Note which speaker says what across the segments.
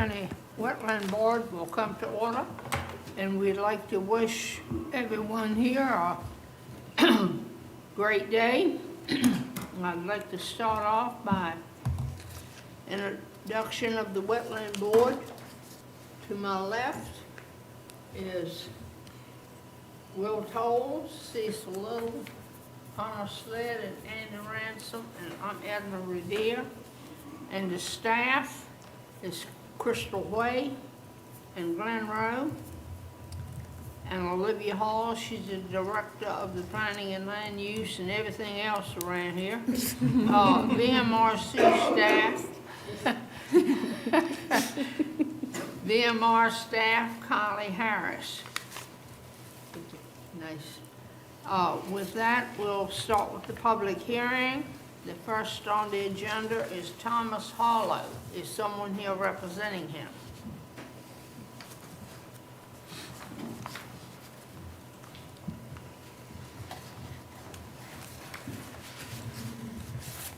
Speaker 1: County Wetland Board will come to order, and we'd like to wish everyone here a great day. I'd like to start off by introduction of the Wetland Board. To my left is Will Tolles, Cecil Little, Connor Sled, and Andy Ransom, and I'm Edna Revere. And the staff is Crystal Way and Glenn Rowe. And Olivia Hall, she's the director of the planning and land use and everything else around here. VMRC staff. VMR staff, Kylie Harris. Nice. With that, we'll start with the public hearing. The first on the agenda is Thomas Hollow. Is someone here representing him?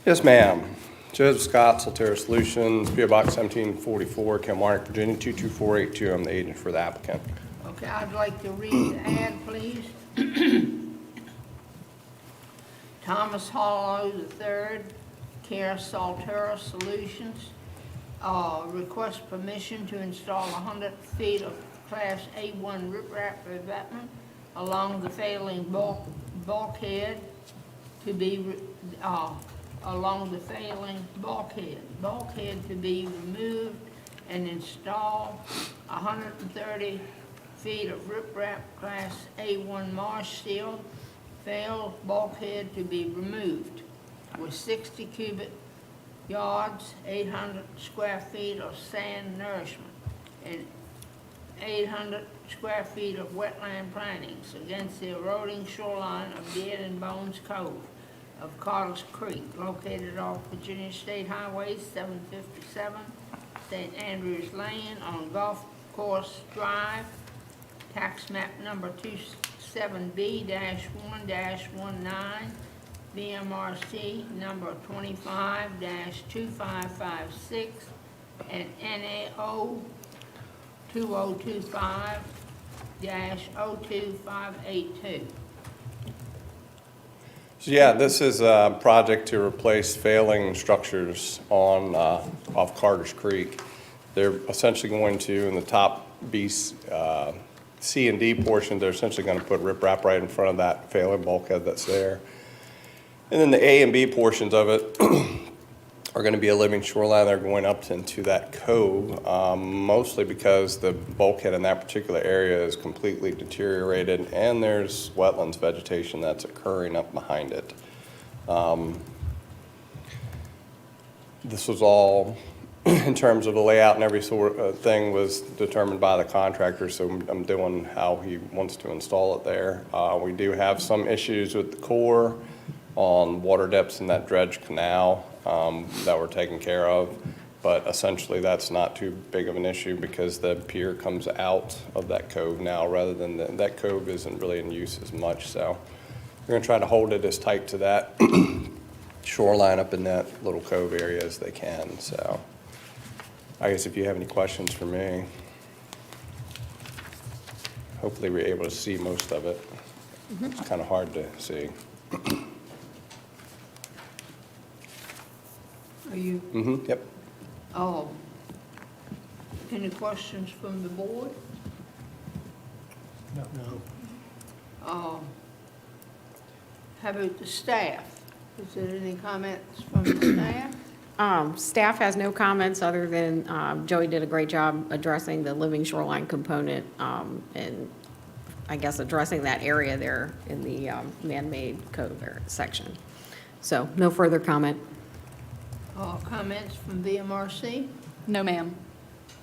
Speaker 2: Yes, ma'am. Joseph Scott, Solterra Solutions, PO Box 1744, Kilmarnock, Virginia 22482. I'm the agent for the applicant.
Speaker 1: Okay, I'd like to read the ad, please. Thomas Hollow III, Care Solterra Solutions, request permission to install 100 feet of Class A1 riprap revetment along the failing bulkhead to be to be removed and install 130 feet of riprap Class A1 marsh sealed failed bulkhead to be removed with 60 cubic yards, 800 square feet of sand nourishment, and 800 square feet of wetland plantings against the eroding shoreline of Dead and Bones Cove of Carter's Creek, located off Virginia State Highway 757, St. Andrews Lane on Golf Course Drive, tax map number 27B-1-19, VMRC number 25-2556, and NAO 2025-02582.
Speaker 2: So yeah, this is a project to replace failing structures on off Carter's Creek. They're essentially going to, in the top B, C and D portion, they're essentially going to put riprap right in front of that failing bulkhead that's there. And then the A and B portions of it are going to be a living shoreline. They're going up into that cove, mostly because the bulkhead in that particular area is completely deteriorated and there's wetlands vegetation that's occurring up behind it. This was all, in terms of the layout and every sort of thing, was determined by the contractor, so I'm doing how he wants to install it there. We do have some issues with the core on water depths in that dredge canal that we're taking care of, but essentially that's not too big of an issue because the pier comes out of that cove now rather than that cove isn't really in use as much. So we're going to try to hold it as tight to that shoreline up in that little cove area as they can. So I guess if you have any questions for me, hopefully we're able to see most of it. It's kind of hard to see.
Speaker 1: Are you?
Speaker 2: Yep.
Speaker 1: Any questions from the board?
Speaker 3: No.
Speaker 1: How about the staff? Is there any comments from the staff?
Speaker 4: Staff has no comments other than Joey did a great job addressing the living shoreline component and I guess addressing that area there in the man-made cove section. So no further comment.
Speaker 1: Comments from VMRC?
Speaker 5: No, ma'am.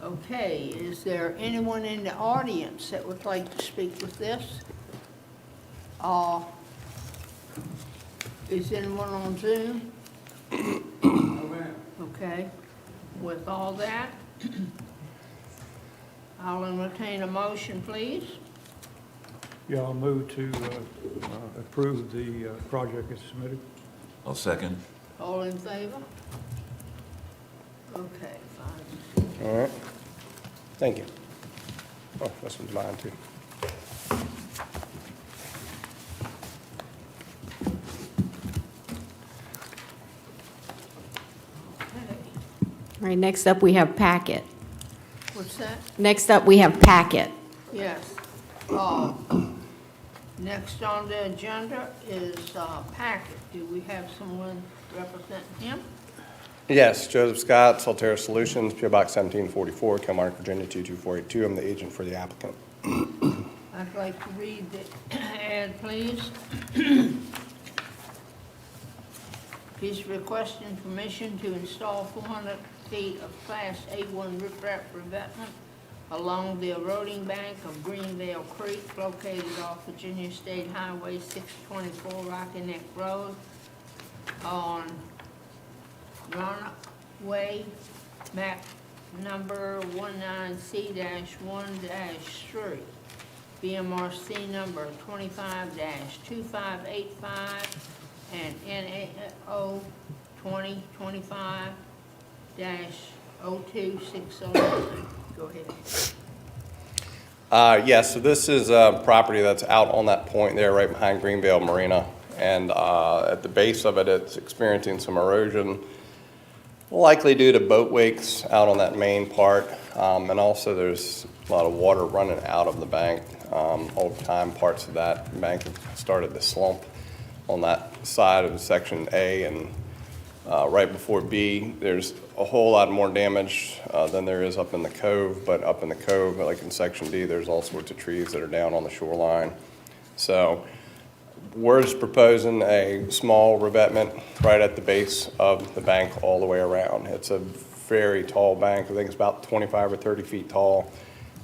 Speaker 1: Okay, is there anyone in the audience that would like to speak with this? Is anyone on Zoom? No, ma'am. Okay, with all that, I'll entertain a motion, please.
Speaker 3: Yeah, I'll move to approve the project as submitted.
Speaker 6: I'll second.
Speaker 1: All in favor? Okay, 5.
Speaker 2: All right. Thank you. Oh, this one's mine too.
Speaker 1: Okay.
Speaker 4: All right, next up, we have packet.
Speaker 1: What's that?
Speaker 4: Next up, we have packet.
Speaker 1: Yes. Next on the agenda is packet. Do we have someone representing him?
Speaker 2: Yes, Joseph Scott, Solterra Solutions, PO Box 1744, Kilmarnock, Virginia 22482. I'm the agent for the applicant.
Speaker 1: I'd like to read the ad, please. He's requesting permission to install 400 feet of Class A1 riprap revetment along the eroding bank of Greenvale Creek located off Virginia State Highway 624 Rocky Neck Road on Roanoke Way, map number 19C-1-3, BMRC number 25-2585, and NAO 2025-02609. Go ahead.
Speaker 2: Yes, so this is a property that's out on that point there, right behind Greenvale Marina. And at the base of it, it's experiencing some erosion, likely due to boat wakes out on that main part. And also there's a lot of water running out of the bank. Over time, parts of that bank have started to slump on that side of section A, and right before B, there's a whole lot more damage than there is up in the cove. But up in the cove, like in section D, there's all sorts of trees that are down on the shoreline. So we're just proposing a small revetment right at the base of the bank all the way around. It's a very tall bank. I think it's about 25 or 30 feet tall.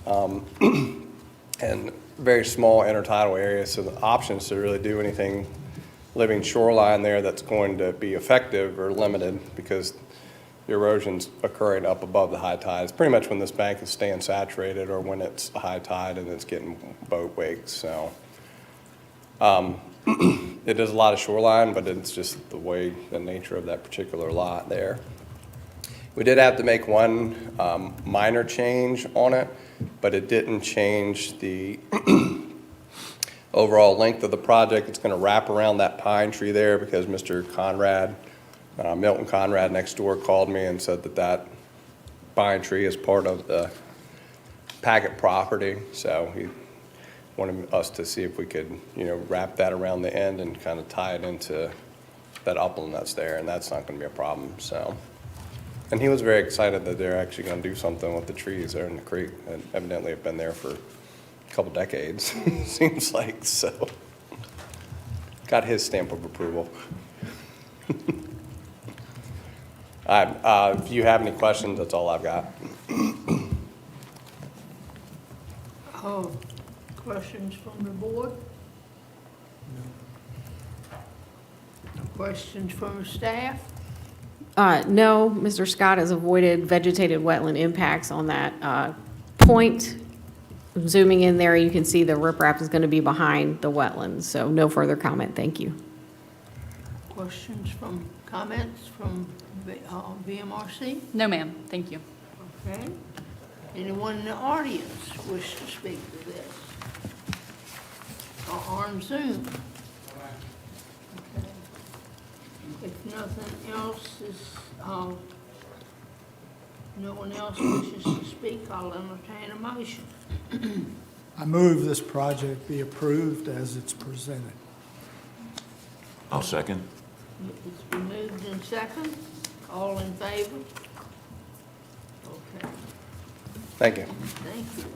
Speaker 2: And very small intertidal area, so the options to really do anything living shoreline there that's going to be effective are limited because the erosion's occurring up above the high tides, pretty much when this bank is staying saturated or when it's a high tide and it's getting boat wakes. So it is a lot of shoreline, but it's just the nature of that particular lot there. We did have to make one minor change on it, but it didn't change the overall length of the project. It's going to wrap around that pine tree there because Mr. Conrad, Milton Conrad next door, called me and said that that pine tree is part of the Packet property. So he wanted us to see if we could, wrap that around the end and kind of tie it into that upland that's there, and that's not going to be a problem. So, and he was very excited that they're actually going to do something with the trees there in the creek, and evidently have been there for a couple decades, seems like. So, got his stamp of approval. All right, if you have any questions, that's all I've got.
Speaker 1: Oh, questions from the board? Questions from the staff?
Speaker 4: No, Mr. Scott has avoided vegetated wetland impacts on that point. Zooming in there, you can see the riprap is going to be behind the wetlands, so no further comment, thank you.
Speaker 1: Questions comments from BMRC?
Speaker 5: No, ma'am. Thank you.
Speaker 1: Okay. Anyone in the audience wish to speak to this? Or on Zoom? Okay. If nothing else is, no one else wishes to speak, I'll entertain a motion.
Speaker 6: I move this project be approved as it's presented.
Speaker 7: I'll second.
Speaker 1: It's been moved in second. All in favor? Okay,
Speaker 2: Thank you.
Speaker 1: thank you.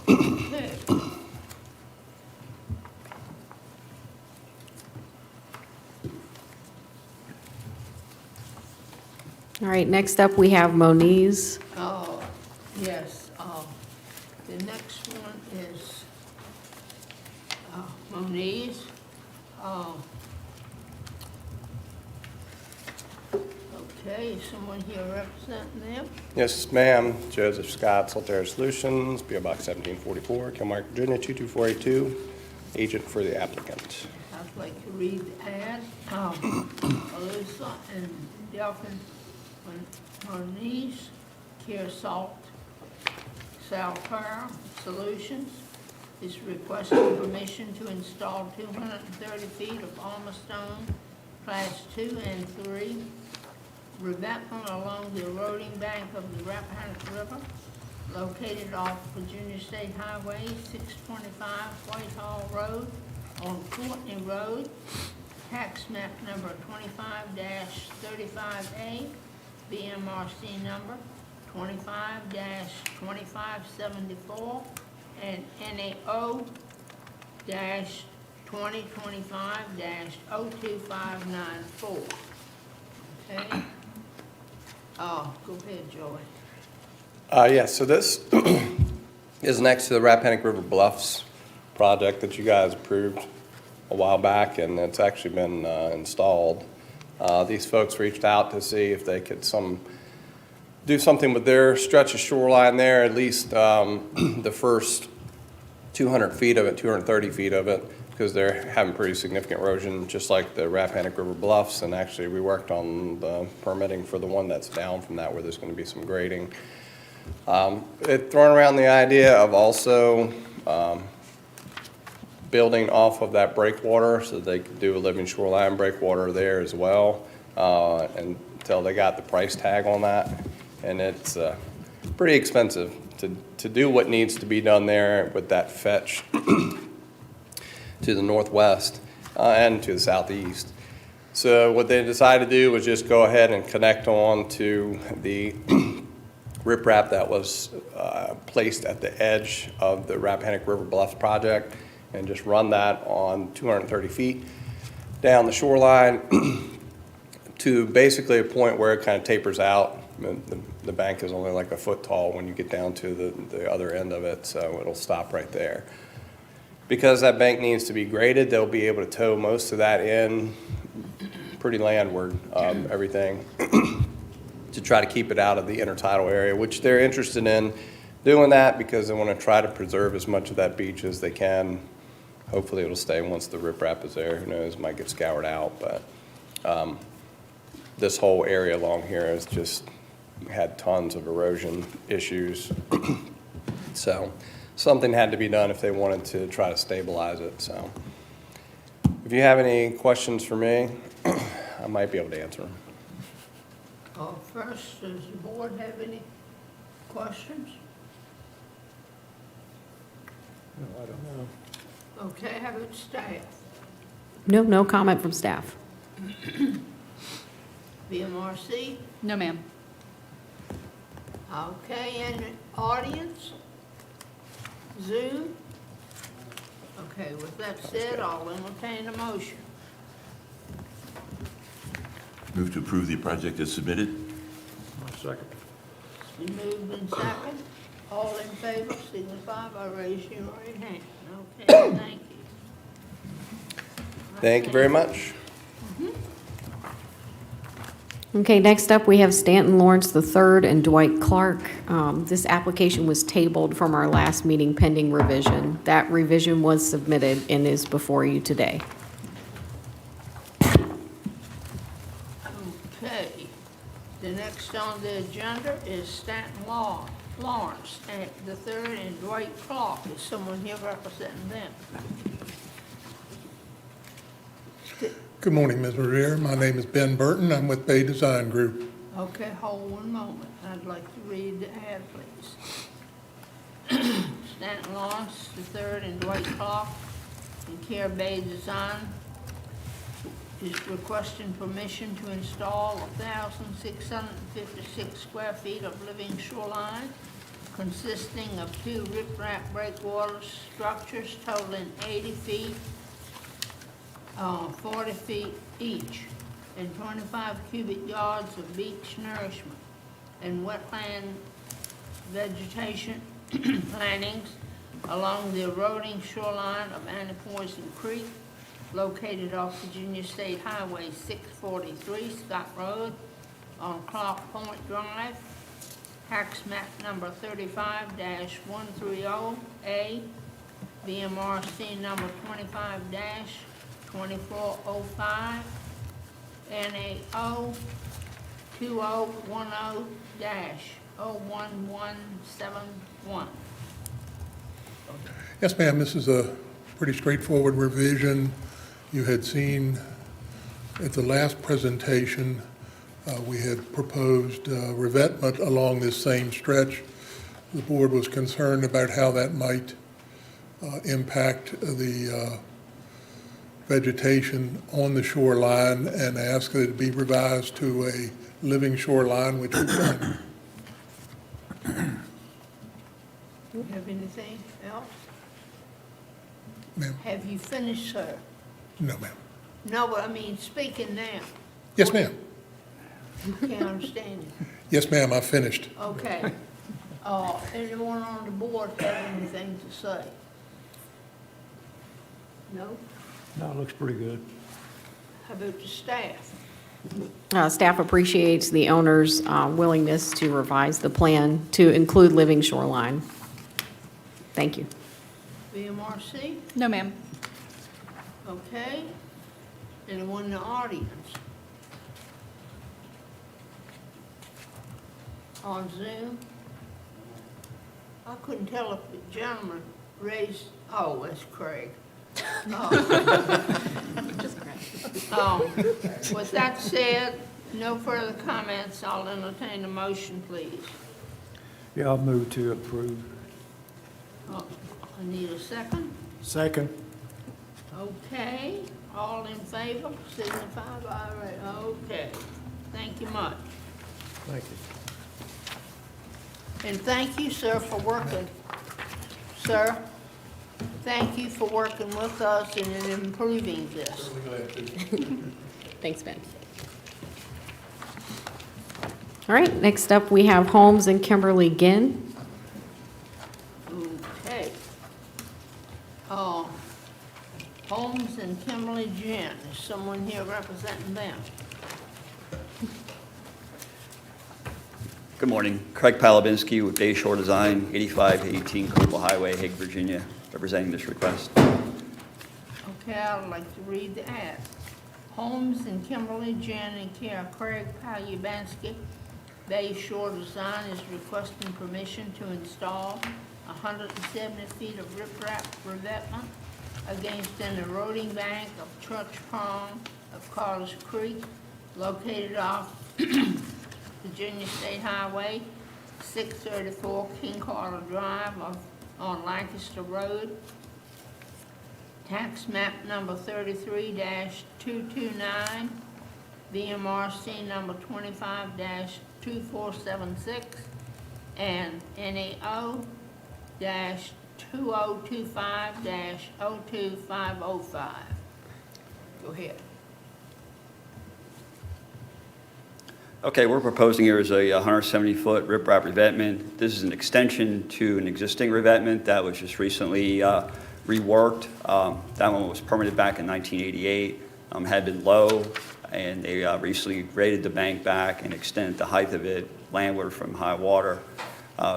Speaker 1: Okay.
Speaker 4: All right, next up, we have Moniz.
Speaker 1: Yes, the next one is Moniz. Okay, is someone here representing them?
Speaker 2: Yes, ma'am. Joseph Scott, Solterra Solutions, PO Box 1744, Kilmarnock, Virginia 22482, agent for the applicant.
Speaker 1: I'd like to read the ad. Alyssa and Delphin Moniz, Care Salt, Salpara Solutions is requesting permission to install 230 feet of armor stone, class 2 and 3, revetment along the eroding bank of the Rappahannock River, located off Virginia State Highway 625 Whitehall Road on Courtney Road, tax map number 25-35A, BMRC number 25-2574, and NAO-2025-02594. Okay? Oh, go ahead, Joey.
Speaker 2: Yeah, so this is next to the Rappahannock River Bluffs project that you guys approved a while back, and it's actually been installed. These folks reached out to see if they could do something with their stretch of shoreline there, at least the first 200 feet of it, 230 feet of it, because they're having pretty significant erosion, just like the Rappahannock River Bluffs. And actually, we worked on the permitting for the one that's down from that, where there's going to be some grading. It thrown around the idea of also building off of that breakwater, so they could do a living shoreline breakwater there as well, until they got the price tag on that. And it's pretty expensive to do what needs to be done there with that fetch to the northwest and to the southeast. So what they decided to do was just go ahead and connect on to the riprap that was placed at the edge of the Rappahannock River Bluffs project, and just run that on 230 feet down the shoreline to basically a point where it kind of tapers out. The bank is only like a foot tall when you get down to the other end of it, so it'll stop right there. Because that bank needs to be graded, they'll be able to tow most of that in pretty landward, everything, to try to keep it out of the intertidal area, which they're interested in doing that because they want to try to preserve as much of that beach as they can. Hopefully it'll stay once the riprap is there. Who knows, it might get scoured out, but this whole area along here has just had tons of erosion issues. So something had to be done if they wanted to try to stabilize it. So if you have any questions for me, I might be able to answer them.
Speaker 1: First, does the board have any questions?
Speaker 3: No, I don't know.
Speaker 1: Okay, how about staff?
Speaker 4: No comment from staff.
Speaker 1: BMRC?
Speaker 5: No, ma'am.
Speaker 1: Okay, and the audience? Zoom? Okay, with that said, I'll entertain a motion.
Speaker 7: Move to approve the project as submitted.
Speaker 3: I'll second.
Speaker 1: It's been moved and second. All in favor, signify by raising your right hand. Okay, thank you.
Speaker 2: Thank you very much.
Speaker 4: Okay, next up, we have Stanton Lawrence III and Dwight Clark. This application was tabled from our last meeting pending revision. That revision was submitted and is before you today.
Speaker 1: Okay, the next on the agenda is Stanton Lawrence III and Dwight Clark. Is someone here representing them?
Speaker 8: Good morning, Ms. Revere. My name is Ben Burton. I'm with Bay Design Group.
Speaker 1: Okay, hold one moment. I'd like to read the ad, please. Stanton Lawrence III and Dwight Clark in care of Bay Design is requesting permission to install 1,656 square feet of living shoreline consisting of 2 riprap breakwater structures totaling 80 feet, 40 feet each, and 25 cubic yards of beach nourishment and wetland vegetation plantings along the eroding shoreline of Annapoison Creek, located off Virginia State Highway 643 Scott Road on Clark Point Drive, tax map number 35-130A, BMRC number 25-2574, 2405, NAO 2010-01171.
Speaker 8: Yes, ma'am, this is a pretty straightforward revision. You had seen at the last presentation, we had proposed revetment along this same stretch. The board was concerned about how that might impact the vegetation on the shoreline and asked that it be revised to a living shoreline, which we've done.
Speaker 1: Do you have anything else?
Speaker 8: Ma'am?
Speaker 1: Have you finished, sir?
Speaker 8: No, ma'am.
Speaker 1: No, but I mean, speaking now.
Speaker 8: Yes, ma'am.
Speaker 1: Can't understand you.
Speaker 8: Yes, ma'am, I finished.
Speaker 1: Okay. Anyone on the board have anything to say? No?
Speaker 3: No, it looks pretty good.
Speaker 1: How about the staff?
Speaker 4: Staff appreciates the owner's willingness to revise the plan to include living shoreline. Thank you.
Speaker 1: BMRC?
Speaker 5: No, ma'am.
Speaker 1: Okay. Anyone in the audience? On Zoom? I couldn't tell if the gentleman raised, oh, that's Craig. With that said, no further comments. I'll entertain a motion, please.
Speaker 3: Yeah, I'll move to approve.
Speaker 1: I need a second.
Speaker 6: Second.
Speaker 1: Okay, all in favor, signify by, okay. Thank you much.
Speaker 3: Thank you.
Speaker 1: And thank you, sir, for working. Sir, thank you for working with us and in improving this.
Speaker 4: Thanks, Ben. All right, next up, we have Holmes and Kimberly Ginn.
Speaker 1: Okay. Holmes and Kimberly Jen, is someone here representing them?
Speaker 9: Good morning. Craig Palabinski with Bay Shore Design, 8518 Coastal Highway, Hague, Virginia, representing this request.
Speaker 1: Okay, I'd like to read the ad. Holmes and Kimberly Jen and care of Craig Palabinski, Bay Shore Design is requesting permission to install 170 feet of riprap revetment against an eroding bank of Church Pond of Carter's Creek, located off Virginia State Highway 634 King Carter Drive on Lancaster Road. Tax map number 33-229, VMRC number 25-2476, and NAO-2025-02505. Go ahead.
Speaker 9: Okay, we're proposing here is a 170-foot riprap revetment. This is an extension to an existing revetment that was just recently reworked. That one was permitted back in 1988, had been low, and they recently graded the bank back and extended the height of it landward from high water.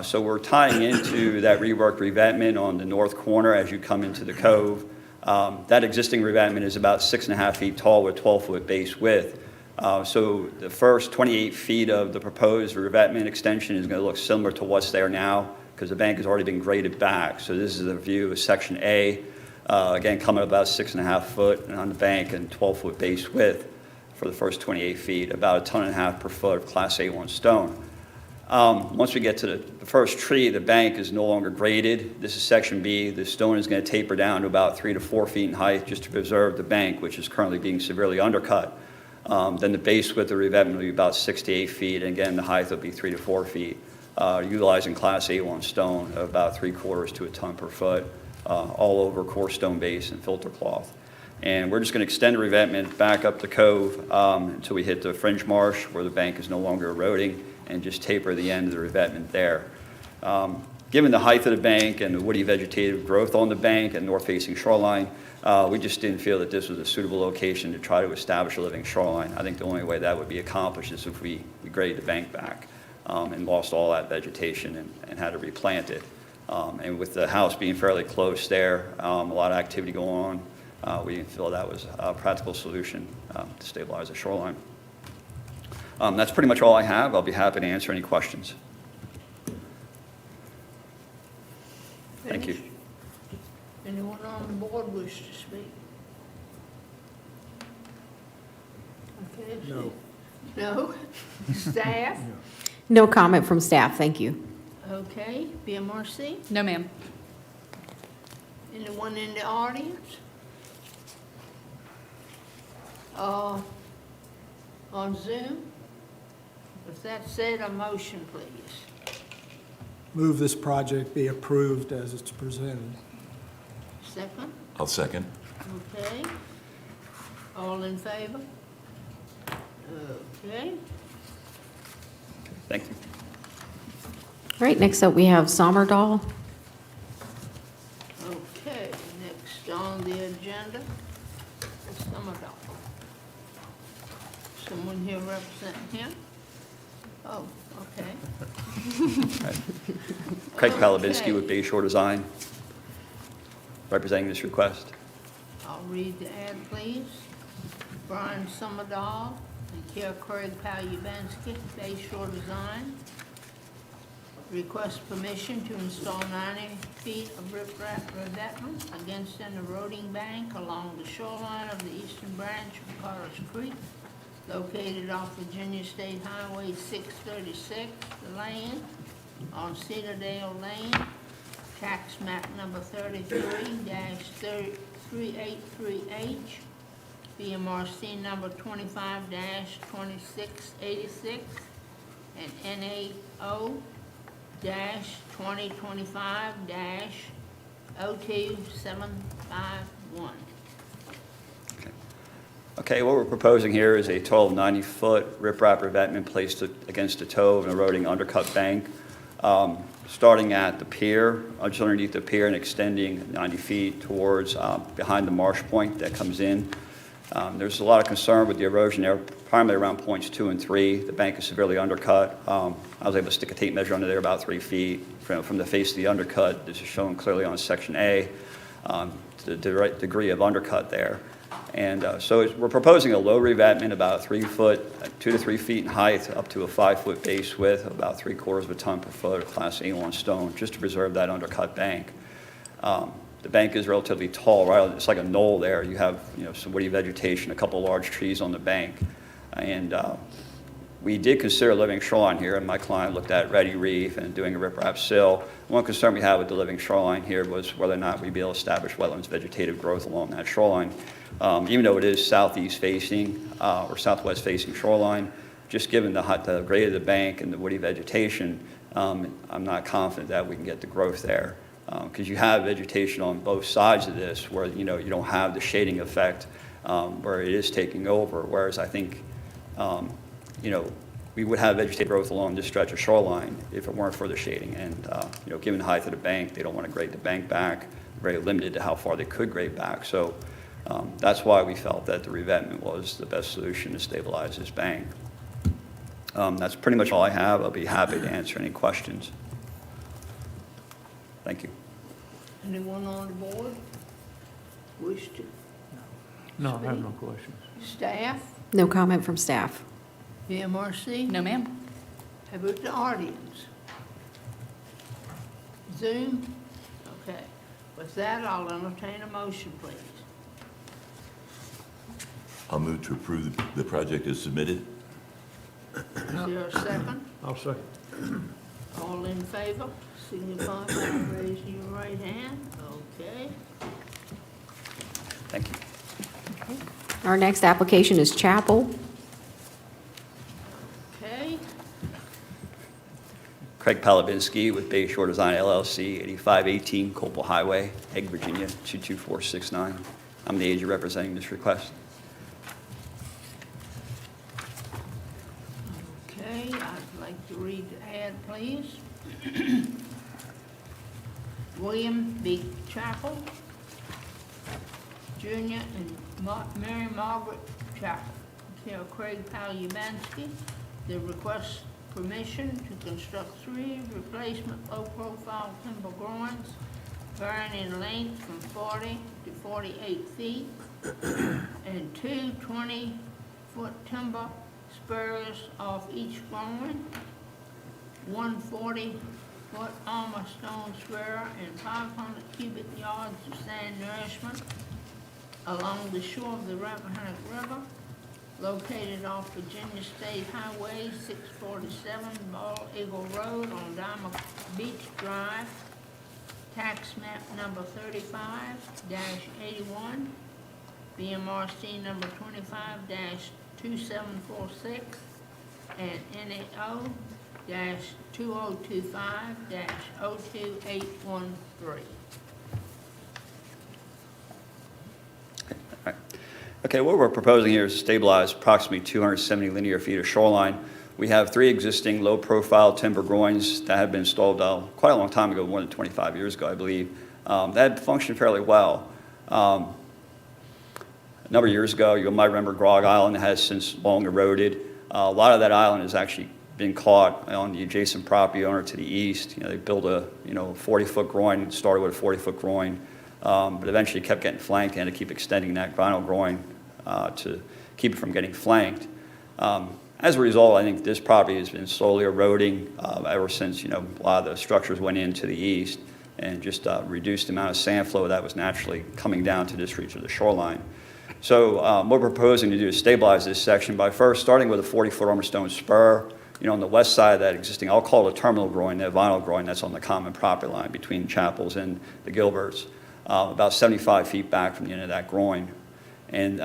Speaker 9: So we're tying into that reworked revetment on the north corner as you come into the cove. That existing revetment is about 6.5 feet tall with 12-foot base width. So the first 28 feet of the proposed revetment extension is going to look similar to what's there now because the bank has already been graded back. So this is a view of Section A, again coming about 6.5 foot on the bank and 12-foot base width for the first 28 feet, about 1.5 tons per foot of Class A1 stone. Once we get to the first tree, the bank is no longer graded. This is Section B. The stone is going to taper down to about 3 to 4 feet in height just to preserve the bank, which is currently being severely undercut. Then the base width of the revetment will be about 6 to 8 feet, and again, the height will be 3 to 4 feet, utilizing Class A1 stone of about 3/4 to a ton per foot, all over coarse stone base and filter cloth. And we're just going to extend the revetment back up the cove until we hit the fringe marsh where the bank is no longer eroding, and just taper the end of the revetment there. Given the height of the bank and the woody vegetative growth on the bank and north-facing shoreline, we just didn't feel that this was a suitable location to try to establish a living shoreline. I think the only way that would be accomplished is if we graded the bank back and lost all that vegetation and had to replant it. And with the house being fairly close there, a lot of activity going we didn't feel that was a practical solution to stabilize the shoreline. That's pretty much all I have. I'll be happy to answer any questions. Thank you.
Speaker 1: Finished? Anyone on the board wish to speak? Okay.
Speaker 6: No.
Speaker 1: No? Staff?
Speaker 4: No comment from staff, thank you.
Speaker 1: Okay. BMRC?
Speaker 5: No, ma'am.
Speaker 1: Anyone in the audience? On Zoom? With that said, a motion, please.
Speaker 6: Move this project be approved as it's presented.
Speaker 1: Second?
Speaker 7: I'll second.
Speaker 1: Okay. All in favor? Okay.
Speaker 9: Thank you.
Speaker 4: All right, next up, we have Sommerdahl.
Speaker 1: Okay, next on the agenda is Sommerdahl. Someone here representing him? Oh, okay.
Speaker 9: Craig Palabinski
Speaker 1: Okay.
Speaker 9: with Bay Shore Design, representing this request.
Speaker 1: I'll read the ad, please. Brian Sommerdahl and Care Craig Palubansky, Bay Shore Design. Request permission to install 90 feet of riprap revetment against an eroding bank along the shoreline of the eastern branch of Carter's Creek, located off Virginia State Highway 636, the land on Cedardale Lane, tax map number 33-383H, BMRC number 25-2686, and NAO-2025-02751.
Speaker 9: Okay, what we're proposing here is a total of 90-foot riprap revetment placed against the toe of an eroding undercut bank, starting at the pier, just underneath the pier and extending 90 feet towards behind the marsh point that comes in. There's a lot of concern with the erosion there, primarily around points 2 and 3. The bank is severely undercut. I was able to stick a tape measure under there about 3 feet from the face of the undercut. This is shown clearly on section A, the right degree of undercut there. And so we're proposing a low revetment, about 3 foot, 2 to 3 feet in height, up to a 5-foot base width, about 3/4 of a ton per foot of Class A1 stone, just to preserve that undercut bank. The bank is relatively tall, right? It's like a knoll there. You have, some woody vegetation, a couple large trees on the bank, and we did consider living shoreline here, and my client looked at ready reef and doing a riprap sill. One concern we had with the living shoreline here was whether or not we'd be able to establish wetlands vegetative growth along that shoreline. Even though it is southeast facing or southwest facing shoreline, just given the grade of the bank and the woody vegetation, I'm not confident that we can get the growth there. Because you have vegetation on both sides of this where, you don't have the shading effect where it is taking over, whereas I think, we would have vegetative growth along this stretch of shoreline if it weren't for the shading. And, given the height of the bank, they don't want to grade the bank back, very limited to how far they could grade back. So that's why we felt that the revetment was the best solution to stabilize this bank. That's pretty much all I have. I'll be happy to answer any questions. Thank you.
Speaker 1: Anyone on the board wish to?
Speaker 3: No, I have no questions.
Speaker 1: Staff?
Speaker 4: No comment from staff.
Speaker 1: BMRC?
Speaker 5: No, ma'am.
Speaker 1: How about the audience? Zoom? Okay. With that, I'll entertain a motion, please.
Speaker 7: I'll move to approve the project as submitted.
Speaker 1: Is there a second?
Speaker 3: I'll second.
Speaker 1: All in favor, signify by raising your right hand. Okay.
Speaker 9: Thank you.
Speaker 4: Our next application is Chapel.
Speaker 1: Okay.
Speaker 9: Craig Palabinski with Bay Shore Design LLC, 8518 Copel Highway, Egg, Virginia, 22469. I'm the agent representing this request.
Speaker 1: Okay, I'd like to read the ad, please. William B. Chapel, Jr. and Mary Margaret Chapel, care of Craig Palubansky. They request permission to construct 3 replacement low-profile timber groins varying in length from 40 to 48 feet, and two 20-foot timber spurs off each groin, one 40-foot armor stone spur, and 500 cubic yards of sand nourishment along the shore of the Rappahannock River, located off Virginia State Highway 647, Bald Eagle Road on Diamond Beach Drive, tax map number 35-81, BMRC number 25-2746, and NAO-2025-02813.
Speaker 9: Okay, what we're proposing here is to stabilize approximately 270 linear feet of shoreline. We have 3 existing low-profile timber groins that have been installed quite a long time ago, more than 25 years ago, I believe. That functioned fairly well. A number of years ago, you might remember Grog Island has since long eroded. A lot of that island has actually been caught on the adjacent property owner to the east. You know, they built a 40-foot groin, started with a 40-foot groin, but eventually kept getting flanked and had to keep extending that vinyl groin to keep it from getting flanked. As a result, I think this property has been slowly eroding ever since a lot of the structures went into the east and just reduced the amount of sand flow that was naturally coming down to this reach of the shoreline. So what we're proposing to do is stabilize this section by first starting with a 40-foot armor stone spur. On the west side of that existing, I'll call it a terminal groin, that vinyl groin that's on the common property line between Chapels and the Gilberts, about 75 feet back from the end of that groin. And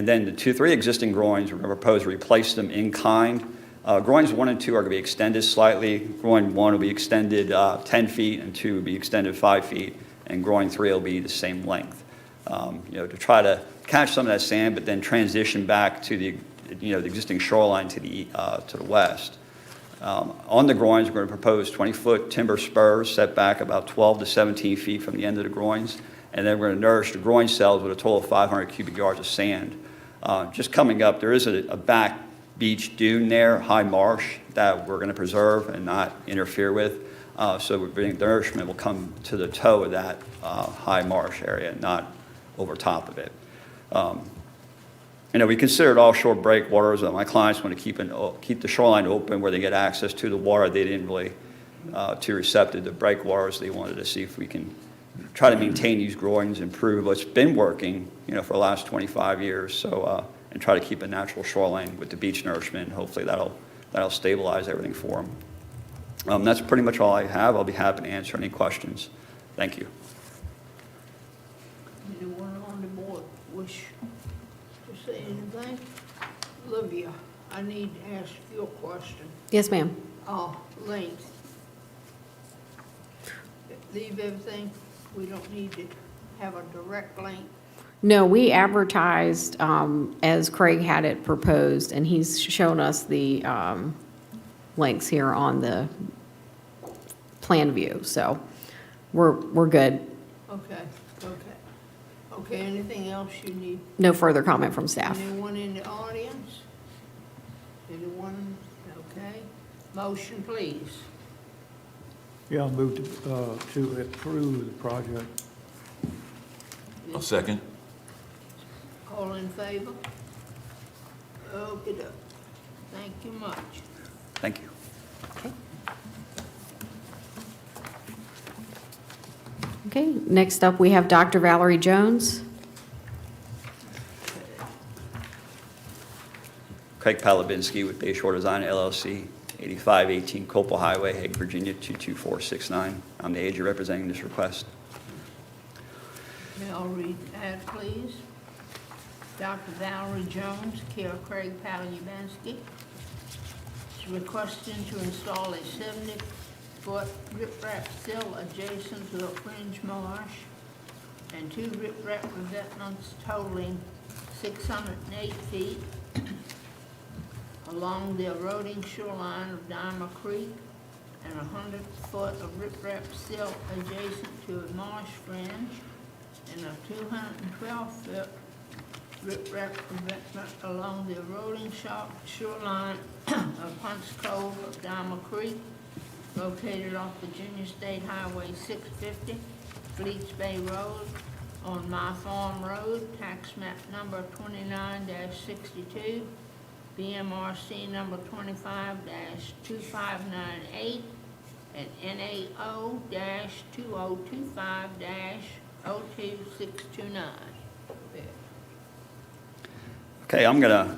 Speaker 9: then the 3 existing groins, we're going to propose to replace them in kind. Groins 1 and 2 are going to be extended slightly. Groin 1 will be extended 10 feet, and 2 will be extended 5 feet, and groin 3 will be the same length. To try to catch some of that sand, but then transition back to the the existing shoreline to the west. On the groins, we're going to propose 20-foot timber spurs set back about 12 to 17 feet from the end of the groins, and then we're going to nourish the groin cells with a total of 500 cubic yards of sand. Just coming up, there is a back beach dune there, high marsh, that we're going to preserve and not interfere with. So the nourishment will come to the toe of that high marsh area, not over top of it. We considered offshore breakwaters. My clients want to keep the shoreline open where they get access to the water. They didn't really too receptive to breakwaters. They wanted to see if we can try to maintain these groins, improve what's been working, for the last 25 years. So and try to keep a natural shoreline with the beach nourishment. Hopefully that'll stabilize everything for them. That's pretty much all I have. I'll be happy to answer any questions. Thank you.
Speaker 1: Anyone on the board wish to say anything? Olivia, I need to ask you a question.
Speaker 4: Yes, ma'am.
Speaker 1: Length. Leave everything, we don't need to have a direct length.
Speaker 4: No, we advertised as Craig had it proposed, and he's shown us the links here on the plan view, so we're good.
Speaker 1: Okay, anything else you need?
Speaker 4: No further comment from staff.
Speaker 1: Anyone in the audience? Anyone? Okay. Motion, please.
Speaker 3: Yeah, I'll move to approve the project.
Speaker 7: I'll second.
Speaker 1: All in favor? Okey-doke. Thank you much.
Speaker 9: Thank you.
Speaker 4: Okay, next up, we have Dr. Valerie Jones.
Speaker 9: Craig Palabinski with Bayshore Design LLC, 8518 Copel Highway, Hague, Virginia, 22469. I'm the agent representing this request.
Speaker 1: May I read that, please? Dr. Valerie Jones, care of Craig Palabinski, is requesting to install a 70-foot riprap sill adjacent to a fringe marsh and 2 riprap revetments totaling 608 feet along the eroding shoreline of Dimer Creek, and 100 foot of riprap sill adjacent to a marsh fringe, and a 212-foot riprap revetment along the eroding shoreline of Hunts Cove of Dimer Creek, located off Virginia State Highway 650, Fleets Bay Road on My Farm Road, tax map number 29-62, BMRC number 25-2598, and NAO-2025-02629.
Speaker 9: Okay, I'm going to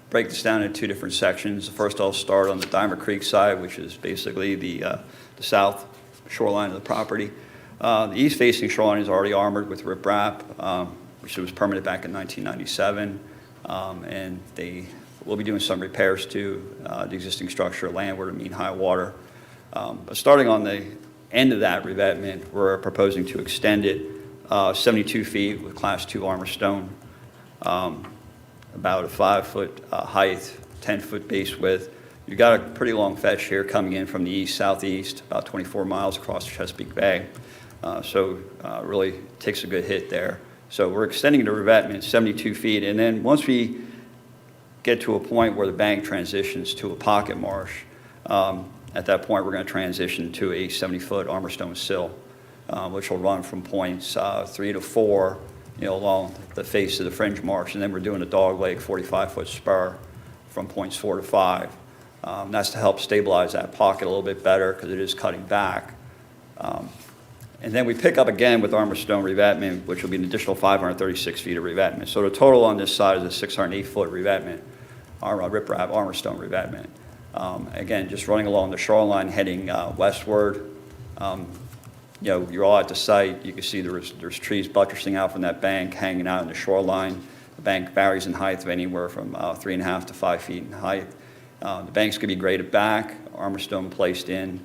Speaker 9: break this down into two different sections. First, I'll start on the Dimer Creek side, which is basically the south shoreline of the property. The east-facing shoreline is already armored with riprap, which was permitted back in 1997, and they will be doing some repairs to the existing structure landward to mean high water. But starting on the end of that revetment, we're proposing to extend it 72 feet with Class 2 armor stone, about a 5-foot height, 10-foot base width. You've got a pretty long fetch here coming in from the east-southeast, about 24 miles across Chesapeake Bay. So really takes a good hit there. So we're extending the revetment 72 feet, and then once we get to a point where the bank transitions to a pocket marsh, at that point we're going to transition to a 70-foot armor stone sill, which will run from points 3 to 4, along the face of the fringe marsh, and then we're doing a dogleg 45-foot spur from points 4 to 5. That's to help stabilize that pocket a little bit better because it is cutting back. And then we pick up again with armor stone revetment, which will be an additional 536 feet of revetment. So the total on this side is a 608-foot revetment, riprap armor stone revetment. Again, just running along the shoreline, heading westward. You're all at the site. You can see there's trees buttressing out from that bank, hanging out in the shoreline. The bank varies in height of anywhere from 3.5 to 5 feet in height. The bank's going to be graded back, armor stone placed in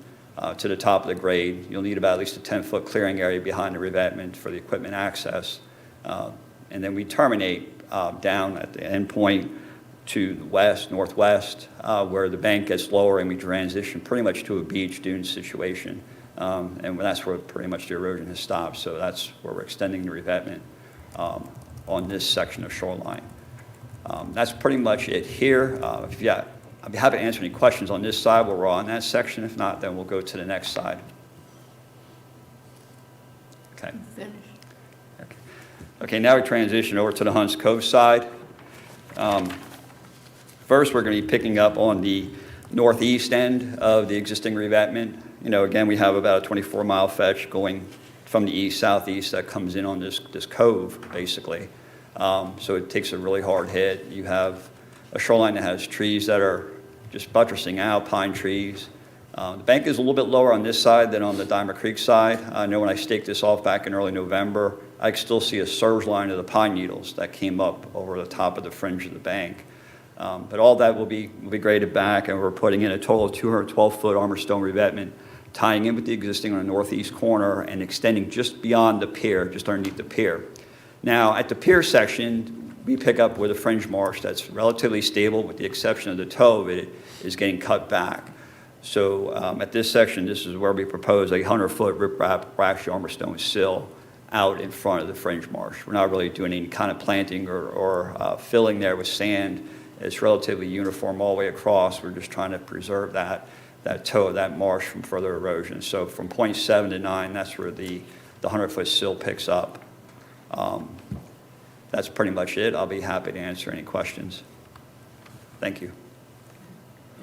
Speaker 9: to the top of the grade. You'll need about at least a 10-foot clearing area behind the revetment for the equipment access. And then we terminate down at the end point to the west, northwest, where the bank gets lower and we transition pretty much to a beach dune situation. And that's where pretty much the erosion has stopped. So that's where we're extending the revetment on this section of shoreline. That's pretty much it here. I'd be happy to answer any questions on this side where we're on that section. If not, then we'll go to the next side. Okay.
Speaker 1: Finish.
Speaker 9: Okay, now we transition over to the Hunts Cove side. First, we're going to be picking up on the northeast end of the existing revetment. Again, we have about a 24-mile fetch going from the east-southeast that comes in on this cove, basically. So it takes a really hard hit. You have a shoreline that has trees that are just buttressing out, pine trees. The bank is a little bit lower on this side than on the Dimer Creek side. I know when I staked this off back in early November, I could still see a surge line of the pine needles that came up over the top of the fringe of the bank. But all that will be graded back, and we're putting in a total of 212-foot armor stone revetment, tying in with the existing on the northeast corner and extending just beyond the pier, just underneath the pier. Now, at the pier section, we pick up with a fringe marsh that's relatively stable, with the exception of the toe of it is getting cut back. So at this section, this is where we propose a 100-foot riprap waxy armor stone sill out in front of the fringe marsh. We're not really doing any kind of planting or filling there with sand. It's relatively uniform all the way across. We're just trying to preserve that toe of that marsh from further erosion. So from point 7 to 9, that's where the 100-foot sill picks up. That's pretty much it. I'll be happy to answer any questions. Thank you.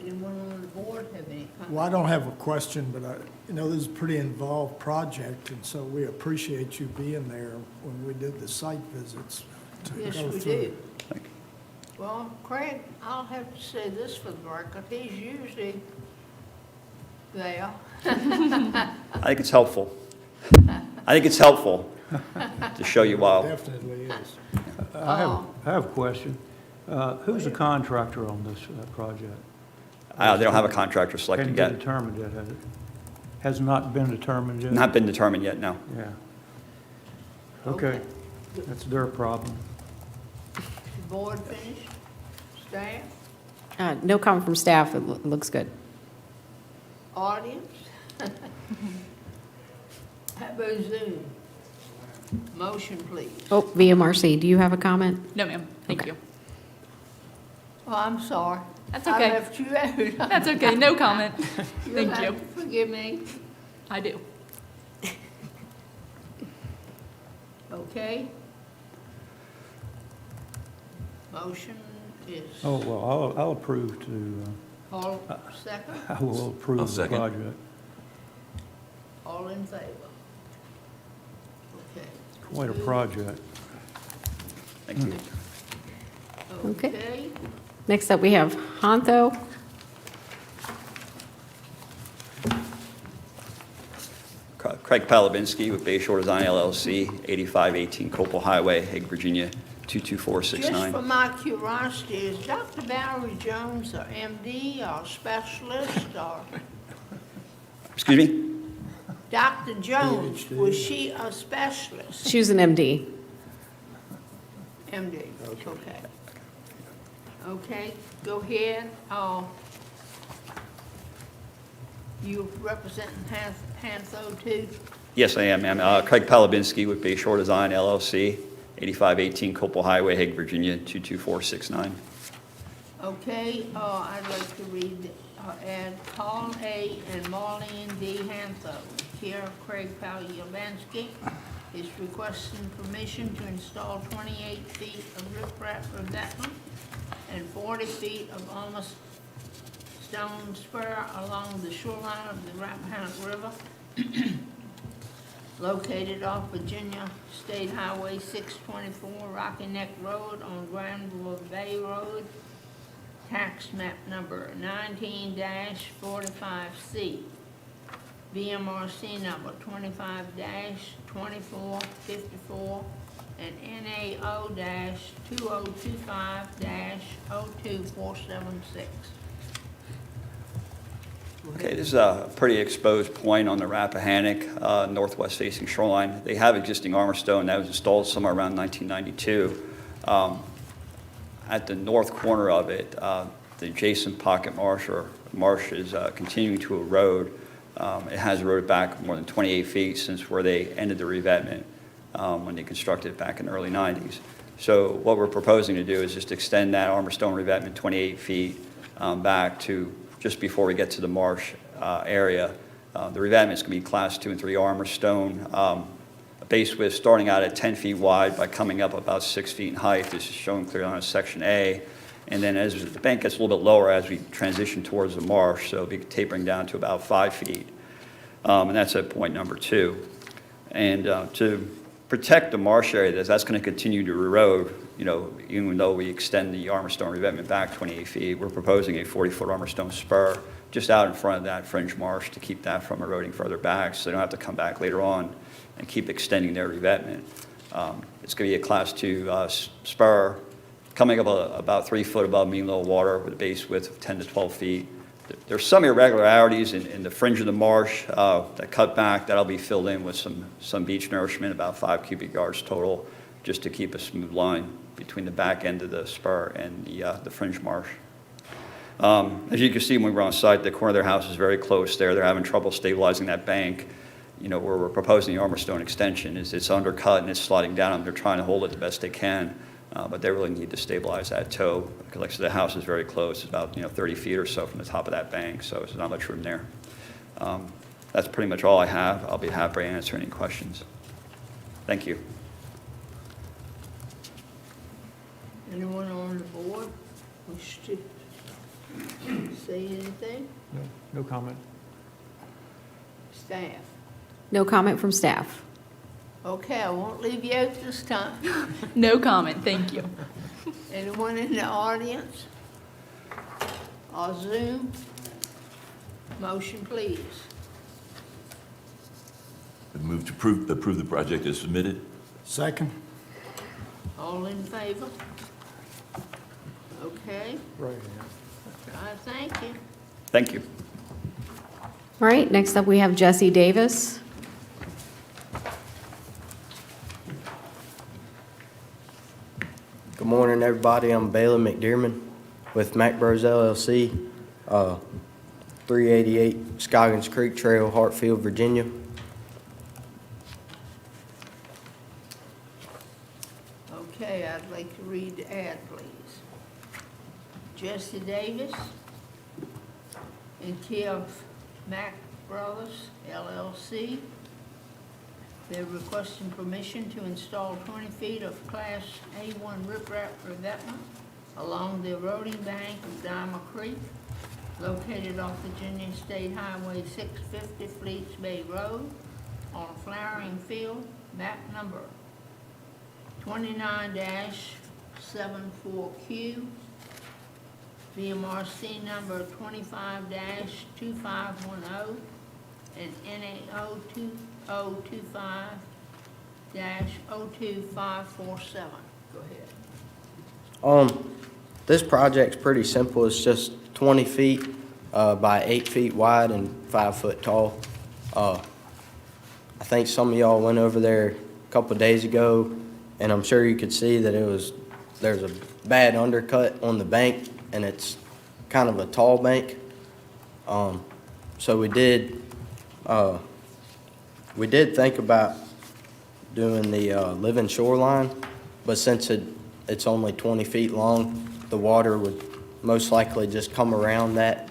Speaker 1: Anyone on the board have any comments?
Speaker 6: Well, I don't have a question, but this is a pretty involved project, and so we appreciate you being there when we did the site visits to
Speaker 1: Yes,
Speaker 6: go
Speaker 1: we
Speaker 6: through.
Speaker 1: do. Well, Craig, I'll have to say this for the record, he's usually there.
Speaker 9: I think it's helpful. To show you why.
Speaker 6: Definitely is.
Speaker 3: I have a question. Who's the contractor on this project?
Speaker 9: They don't have a contractor selected
Speaker 3: Hadn't been
Speaker 9: yet.
Speaker 3: determined yet, has it? Has not been determined yet?
Speaker 9: Not been determined yet, no.
Speaker 3: Yeah. Okay, that's their problem.
Speaker 1: Board finished? Staff?
Speaker 4: No comment from staff. It looks good.
Speaker 1: Audience? How about Zoom? Motion, please.
Speaker 4: Oh, VMRC, do you have a comment?
Speaker 5: No, ma'am. Thank
Speaker 4: Okay.
Speaker 5: you.
Speaker 1: Oh, I'm sorry.
Speaker 5: That's
Speaker 1: I
Speaker 5: okay.
Speaker 1: left you out.
Speaker 5: That's okay. No comment.
Speaker 1: You'll
Speaker 5: Thank
Speaker 1: have
Speaker 5: you.
Speaker 1: to forgive me.
Speaker 5: I do.
Speaker 1: Okay? Motion is,
Speaker 3: Oh, well, I'll approve to,
Speaker 1: all second,
Speaker 3: I will
Speaker 7: I'll
Speaker 3: approve the
Speaker 7: second.
Speaker 3: project.
Speaker 1: all in favor? Okay.
Speaker 3: Quite a project.
Speaker 9: Thank you.
Speaker 4: Okay.
Speaker 1: Okay,
Speaker 4: Next up, we have Honto.
Speaker 9: Craig Palabinski with Bayshore Design LLC, 8518 Copel Highway, Hague, Virginia,
Speaker 1: just
Speaker 9: 22469.
Speaker 1: for my curiosity, is Dr. Valerie Jones an MD or a specialist or?
Speaker 9: Excuse me?
Speaker 1: Dr. Jones,
Speaker 6: PhD.
Speaker 1: was she a specialist?
Speaker 4: She was an MD.
Speaker 1: MD, okay. Okay, go ahead. You representing Hantho too?
Speaker 9: Yes, I am, ma'am. Craig Palabinski with Bayshore Design LLC, 8518 Copel Highway, Hague, Virginia, 22469.
Speaker 1: Okay, I'd like to read, add Carl A. and Marlene D. Hantho, care of Craig Palabinski, is requesting permission to install 28 feet of riprap revetment and 40 feet of almost stone spur along the shoreline of the Rappahannock River, located off Virginia State Highway 624, Rocky Neck Road on Granville Bay Road, tax map number 19-45C, BMRC number 25-2454, and NAO-2025-02476.
Speaker 9: Okay, this is a pretty exposed point on the Rappahannock, northwest facing shoreline. They have existing armor stone that was installed somewhere around 1992. At the north corner of it, the adjacent pocket marsh is continuing to erode. It has eroded back more than 28 feet since where they ended the revetment when they constructed it back in the early 90s. So what we're proposing to do is just extend that armor stone revetment 28 feet back to just before we get to the marsh area. The revetment is going to be class 2 and 3 armor stone, a base width starting out at 10 feet wide by coming up about 6 feet in height. This is shown clearly on section A. And then as the bank gets a little bit lower as we transition towards the marsh, so it'll be tapering down to about 5 feet. And that's at point number 2. And to protect the marsh area, that's going to continue to erode, even though we extend the armor stone revetment back 28 feet, we're proposing a 40-foot armor stone spur just out in front of that fringe marsh to keep that from eroding further back, so they don't have to come back later on and keep extending their revetment. It's going to be a class 2 spur coming up about 3 foot above mean level water with a base width of 10 to 12 feet. There's some irregularities in the fringe of the marsh that cut back. That'll be filled in with some beach nourishment, about 5 cubic yards total, just to keep a smooth line between the back end of the spur and the fringe marsh. As you can see when we were on site, the corner of their house is very close there. They're having trouble stabilizing that bank. Where we're proposing the armor stone extension is it's undercut and it's sliding down. They're trying to hold it the best they can. But they really need to stabilize that toe. Because like I said, the house is very close. It's about 30 feet or so from the top of that bank, so there's not much room there. That's pretty much all I have. I'll be happy to answer any questions. Thank you.
Speaker 1: Anyone on the board wish to say anything?
Speaker 3: No comment.
Speaker 1: Staff?
Speaker 4: No comment from staff.
Speaker 1: Okay, I won't leave you out this time.
Speaker 5: No comment, thank you.
Speaker 1: Anyone in the audience? Or Zoom? Motion, please.
Speaker 7: Move to approve the project as submitted.
Speaker 6: Second?
Speaker 1: All in favor? Okay,
Speaker 3: Right.
Speaker 1: I thank you.
Speaker 9: Thank you.
Speaker 4: All right, next up, we have Jesse Davis.
Speaker 10: Good morning, everybody. I'm Bailey McDearman with Mac Bros LLC, 388 Scoggins Creek Trail, Hartfield, Virginia.
Speaker 1: Okay, I'd like to read the ad, please. Jesse Davis, in care of Mac Brothers LLC, They're requesting permission to install 20 feet of Class A1 riprap revetment along the eroding bank of Diamond Creek, located off Virginia State Highway 650 Fleets Bay Road on a flowering field, map number 29-74Q, VMRC number 25-2510, and NAO 2025-02547. Go ahead.
Speaker 10: This project's pretty simple. It's just 20 feet by 8 feet wide and 5 foot tall. I think some of y'all went over there a couple of days ago, and I'm sure you could see that there's a bad undercut on the bank, and it's kind of a tall bank. So we did think about doing the living shoreline, but since it's only 20 feet long, the water would most likely just come around that.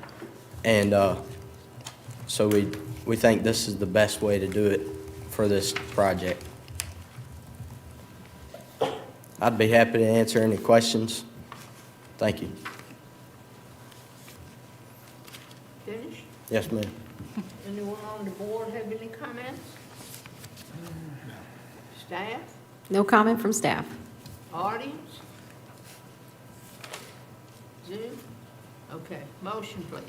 Speaker 10: And so we think this is the best way to do it for this project. I'd be happy to answer any questions. Thank you.
Speaker 1: Finished?
Speaker 10: Yes, ma'am.
Speaker 1: Anyone on the board have any comments? Staff?
Speaker 4: No comment from staff.
Speaker 1: Audience? Zoom? Okay, motion please.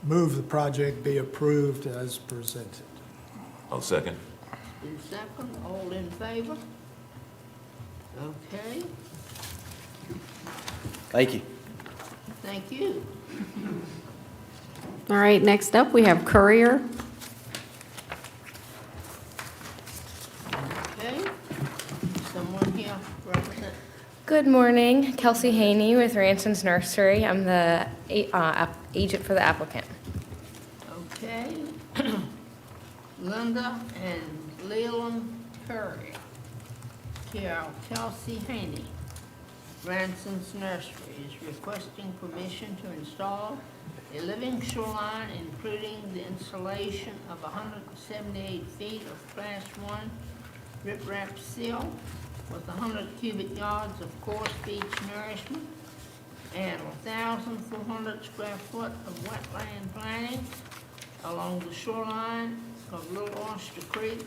Speaker 6: Move the project be approved as presented.
Speaker 7: I'll second.
Speaker 1: In second, all in favor? Okay,
Speaker 10: Thank you.
Speaker 1: thank you.
Speaker 4: All right, next up, we have Courier.
Speaker 1: Okay, someone here represent,
Speaker 11: Good morning, Kelsey Haney with Ranson's Nursery. I'm the agent for the applicant.
Speaker 1: okay. Linda and Leland Curry. Carol Kelsey Haney, Ranson's Nursery, is requesting permission to install a living shoreline, including the installation of 178 feet of Class 1 riprap seal with 100 cubic yards of coarse beach nourishment and 1,400 square foot of wetland planting along the shoreline of Little Oyster Creek,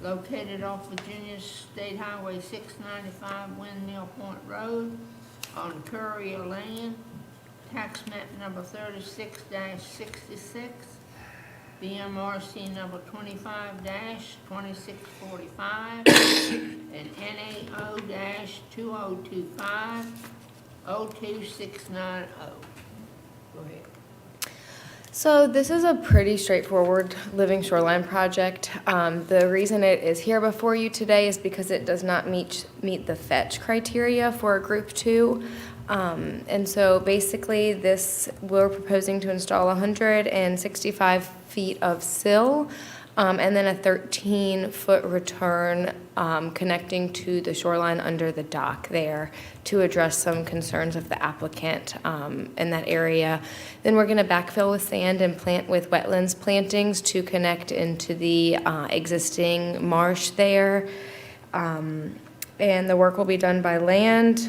Speaker 1: located off Virginia State Highway 695 Windmill Point Road on Courier Lane, tax map number 36-66, BMRC number 25-2645, and NAO-2025-02690. Go ahead.
Speaker 11: So this is a pretty straightforward living shoreline project. The reason it is here before you today is because it does not meet the fetch criteria for a Group 2. And so basically we're proposing to install 165 feet of sill and then a 13-foot return connecting to the shoreline under the dock there to address some concerns of the applicant in that area. Then we're going to backfill with sand and plant with wetlands plantings to connect into the existing marsh there. And the work will be done by land.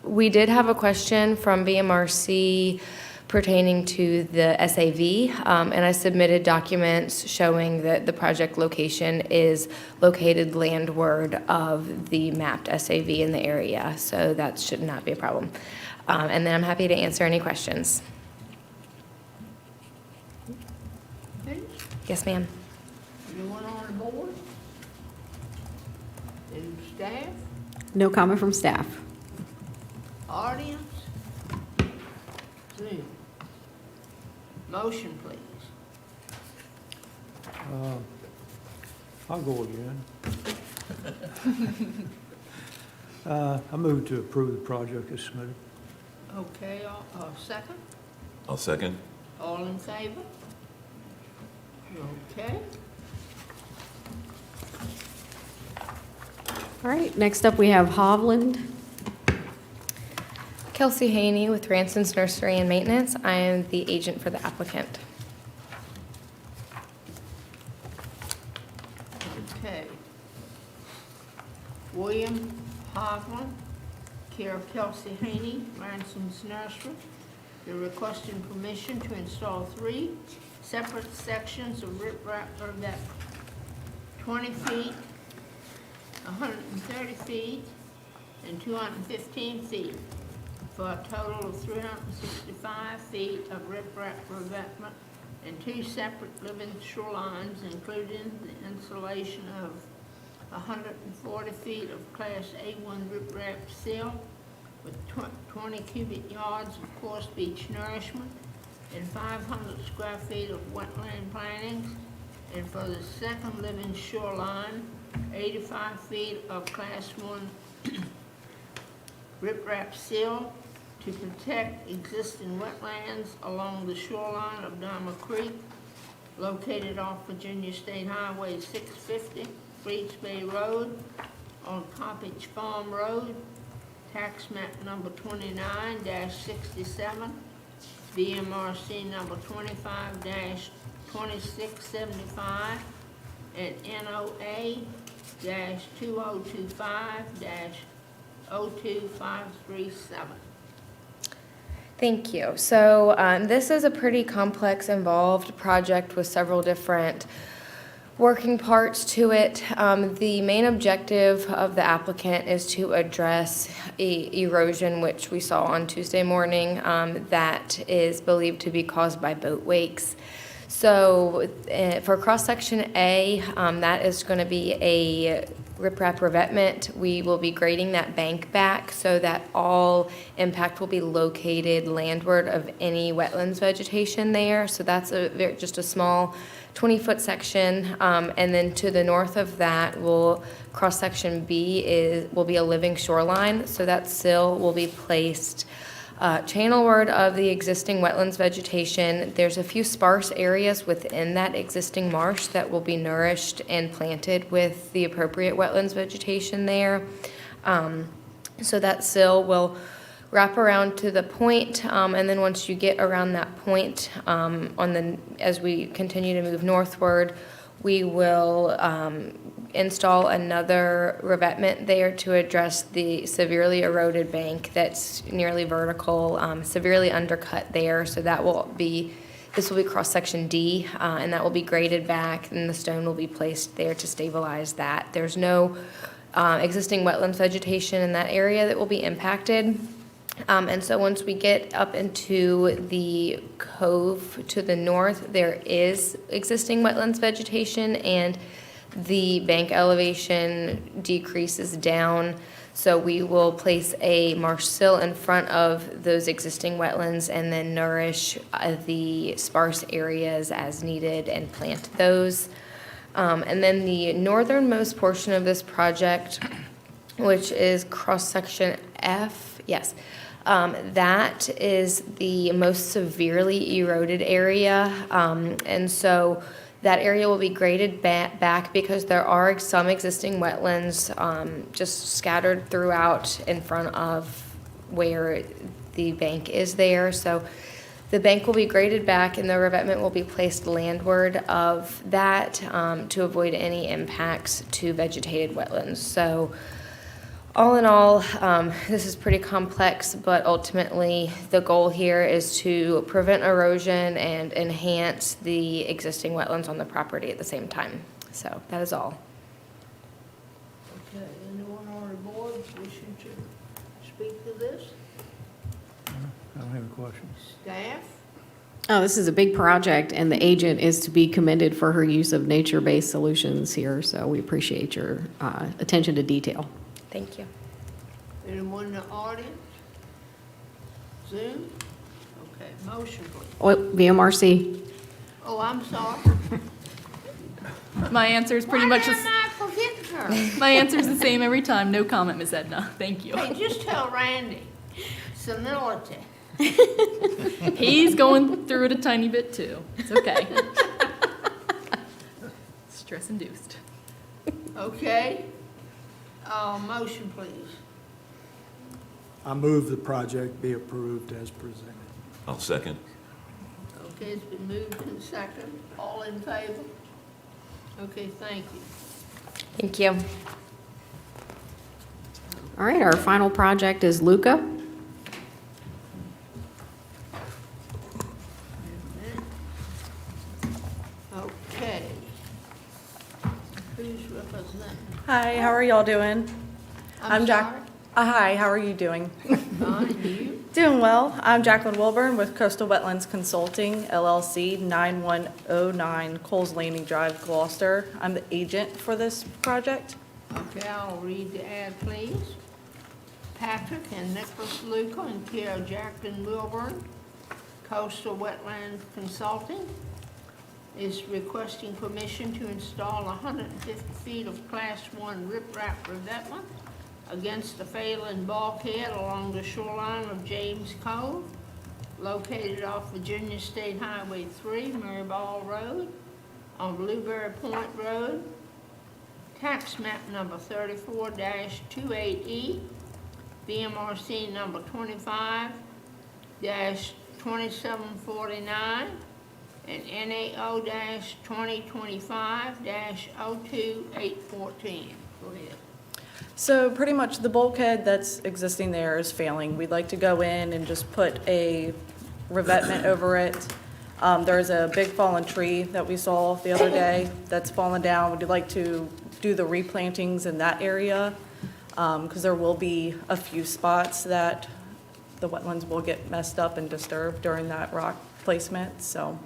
Speaker 11: We did have a question from BMRC pertaining to the SAV, and I submitted documents showing that the project location is located landward of the mapped SAV in the area, so that should not be a problem. And then I'm happy to answer any questions.
Speaker 1: Finished?
Speaker 11: Yes, ma'am.
Speaker 1: Anyone on the board? And staff?
Speaker 4: No comment from staff.
Speaker 1: Audience? Zoom. Motion, please.
Speaker 3: I'll go again. I move to approve the project as submitted.
Speaker 1: Okay, second?
Speaker 7: I'll second.
Speaker 1: All in favor? Okay.
Speaker 4: All right, next up, we have Hovland.
Speaker 11: Kelsey Haney with Ranson's Nursery and Maintenance. I am the agent for the applicant.
Speaker 1: care of Kelsey Haney, Ransom's Nursery. They're requesting permission to install 3 separate sections of riprap revetment, 20 feet, 130 feet, and 215 feet, for a total of 365 feet of riprap revetment and 2 separate living shorelines, including the installation of 140 feet of Class A1 riprap seal with 20 cubic yards of coarse beach nourishment and 500 square feet of wetland plantings. And for the second living shoreline, 85 feet of Class 1 riprap seal to protect existing wetlands along the shoreline of Dama Creek, located off Virginia State Highway 650, Breach Bay Road, on Coppage Farm Road, tax map number 29-67, BMRC number 25-2675, and NOA-2025-02537.
Speaker 11: Thank you. So this is a pretty complex, involved project with several different working parts to it. The main objective of the applicant is to address erosion, which we saw on Tuesday morning, that is believed to be caused by boat wakes. So for cross-section A, that is going to be a riprap revetment. We will be grading that bank back so that all impact will be located landward of any wetlands vegetation there. So that's just a small 20-foot section, and then to the north of that, cross-section B will be a living shoreline. So that sill will be placed channelward of the existing wetlands vegetation. There's a few sparse areas within that existing marsh that will be nourished and planted with the appropriate wetlands vegetation there. So that sill will wrap around to the point, and then once you get around that point, as we continue to move northward, we will install another revetment there to address the severely eroded bank that's nearly vertical, severely undercut there. So this will be cross-section D, and that will be graded back, and the stone will be placed there to stabilize that. There's no existing wetlands vegetation in that area that will be impacted. And so once we get up into the cove to the north, there is existing wetlands vegetation, and the bank elevation decreases down. So we will place a marsh sill in front of those existing wetlands and then nourish the sparse areas as needed and plant those. And then the northernmost portion of this project, which is cross-section F, yes, that is the most severely eroded area. And so that area will be graded back because there are some existing wetlands just scattered throughout in front of where the bank is there. So the bank will be graded back and the revetment will be placed landward of that to avoid any impacts to vegetated wetlands. So all in all, this is pretty complex, but ultimately the goal here is to prevent erosion and enhance the existing wetlands on the property at the same time. So that is all.
Speaker 1: Okay, anyone on the board wishing to speak to this?
Speaker 3: I don't have any questions.
Speaker 1: Staff?
Speaker 4: Oh, this is a big project, and the agent is to be commended for her use of nature-based solutions here, so we appreciate your attention to detail.
Speaker 11: Thank you.
Speaker 1: Anyone in the audience? Zoom? Okay, motion please.
Speaker 4: Oh, VMRC.
Speaker 1: Oh, I'm sorry.
Speaker 5: My answer is pretty
Speaker 1: Why
Speaker 5: much
Speaker 1: am I forgetting her?
Speaker 5: my answer is the same every time. No comment, Ms. Edna. Thank you.
Speaker 1: Hey, just tell Randy, senility.
Speaker 5: He's going through it a tiny bit too. It's okay. Stress induced.
Speaker 1: Okay. Motion please.
Speaker 6: I move the project be approved as presented.
Speaker 7: I'll second.
Speaker 1: Okay, it's been moved and second. All in favor? Okay, thank you.
Speaker 11: Thank you.
Speaker 4: All right, our final project is Luca.
Speaker 1: Okay. Who's representing?
Speaker 12: Hi, how are y'all doing?
Speaker 1: I'm
Speaker 12: Jack.
Speaker 1: sorry?
Speaker 12: Hi, how are you doing?
Speaker 1: Fine, you?
Speaker 12: Doing well. I'm Jacqueline Wilburn with Coastal Wetlands Consulting, LLC, 9109 Coles Landing Drive, Gloucester. I'm the agent for this project.
Speaker 1: Okay, I'll read the ad, please. Patrick and Nicholas Luca in care of Jacqueline Wilburn, Coastal Wetland Consulting, is requesting permission to install 150 feet of Class 1 riprap revetment against the failing bulkhead along the shoreline of James Cove, located off Virginia State Highway 3, Maryball Road, on Blueberry Point Road, tax map number 34-28E, BMRC number 25-2749, and NAO-2025-02814. Go ahead.
Speaker 12: So pretty much the bulkhead that's existing there is failing. We'd like to go in and just put a revetment over it. There's a big fallen tree that we saw the other day that's fallen down. We'd like to do the replantings in that area because there will be a few spots that the wetlands will get messed up and disturbed during that rock placement. So,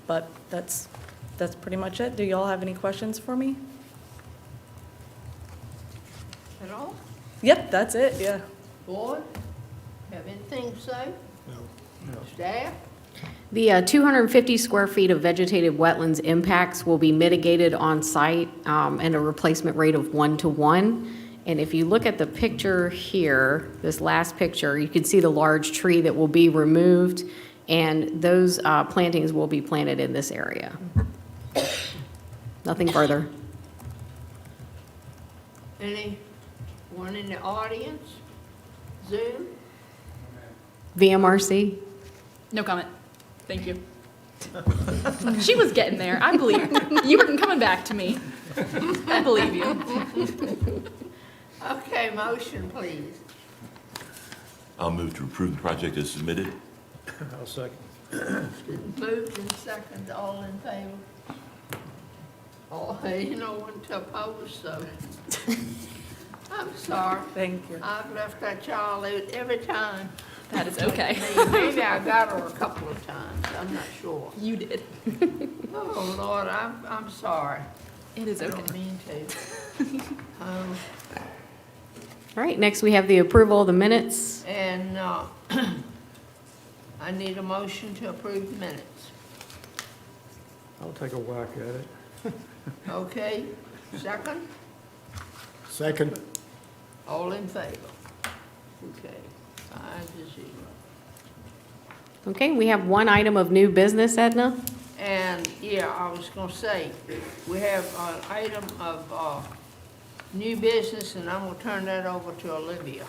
Speaker 12: but that's pretty much it. Do y'all have any questions for me?
Speaker 1: At all?
Speaker 12: Yep, that's it, yeah.
Speaker 1: Board, have anything to say?
Speaker 6: No.
Speaker 1: Staff?
Speaker 4: The 250 square feet of vegetated wetlands impacts will be mitigated on site and a replacement rate of 1-to-1. And if you look at the picture here, this last picture, you can see the large tree that will be removed, and those plantings will be planted in this area. Nothing further.
Speaker 1: Anyone in the audience? Zoom?
Speaker 4: VMRC?
Speaker 5: No comment. Thank you. She was getting there. I believe you were coming back to me. I believe you.
Speaker 1: Okay, motion, please.
Speaker 7: I'll move to approve the project as submitted.
Speaker 3: I'll second.
Speaker 1: Moved and second, all in favor? Oh, you know when to oppose, so. I'm sorry.
Speaker 12: Thank you.
Speaker 1: I've left that child out every time.
Speaker 5: That is okay.
Speaker 1: Maybe I got her a couple of times, I'm not sure.
Speaker 5: You did.
Speaker 1: Oh, Lord, I'm sorry.
Speaker 5: It is
Speaker 1: I
Speaker 5: okay.
Speaker 1: don't mean to.
Speaker 4: All right, next we have the approval of the minutes.
Speaker 1: And I need a motion to approve the minutes.
Speaker 3: I'll take a whack at it.
Speaker 1: Okay, second?
Speaker 6: Second.
Speaker 1: All in favor? Okay, 5-0.
Speaker 4: Okay, we have one item of new business, Edna.
Speaker 1: And, yeah, I was gonna say, we have an item of new business, and I'm gonna turn that over to Olivia.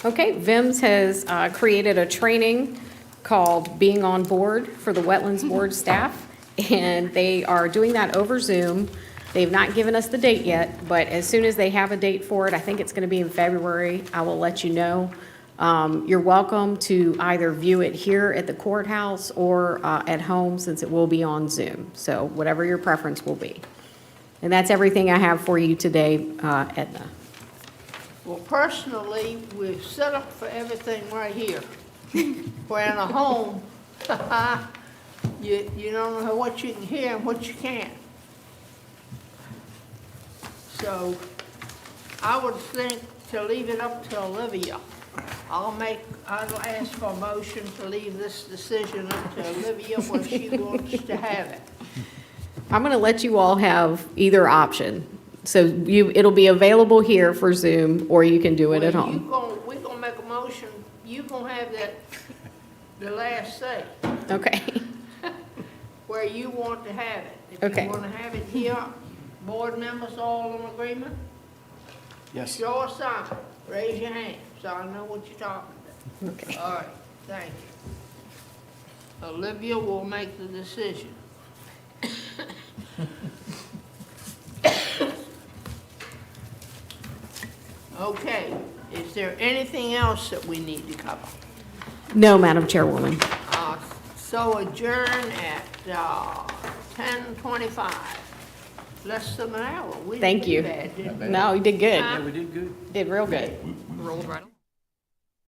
Speaker 4: Okay, VIMS has created a training called Being on Board for the Wetlands Board staff, and they are doing that over Zoom. They've not given us the date yet, but as soon as they have a date for it, I think it's going to be in February, I will let you know. You're welcome to either view it here at the courthouse or at home, since it will be on Zoom. So whatever your preference will be. And that's everything I have for you today, Edna.
Speaker 1: Well, personally, we've set up for everything right here. Where in a home, you don't know what you can hear and what you can't. So I would think to leave it up to Olivia. I'll ask for a motion to leave this decision up to Olivia where she wants to have it.
Speaker 4: I'm going to let you all have either option. So it'll be available here for Zoom, or you can do it at home.
Speaker 1: We're gonna make a motion, you gonna have the last say,
Speaker 4: Okay.
Speaker 1: where you want to have it. If
Speaker 4: Okay.
Speaker 1: you wanna have it here, board members all in agreement?
Speaker 10: Yes.
Speaker 1: Show or sign, raise your hand, so I know what you're talking about.
Speaker 4: Okay.
Speaker 1: All right, thank you. Olivia will make the decision. Okay, is there anything else that we need to cover?
Speaker 4: No, Madam Chairwoman.
Speaker 1: So adjourn at 10:25. Less than an hour. We didn't
Speaker 4: Thank
Speaker 1: do
Speaker 4: you.
Speaker 1: bad, did we?
Speaker 4: No, you did good.
Speaker 1: Huh?
Speaker 4: Did real good.
Speaker 5: Rolled right along.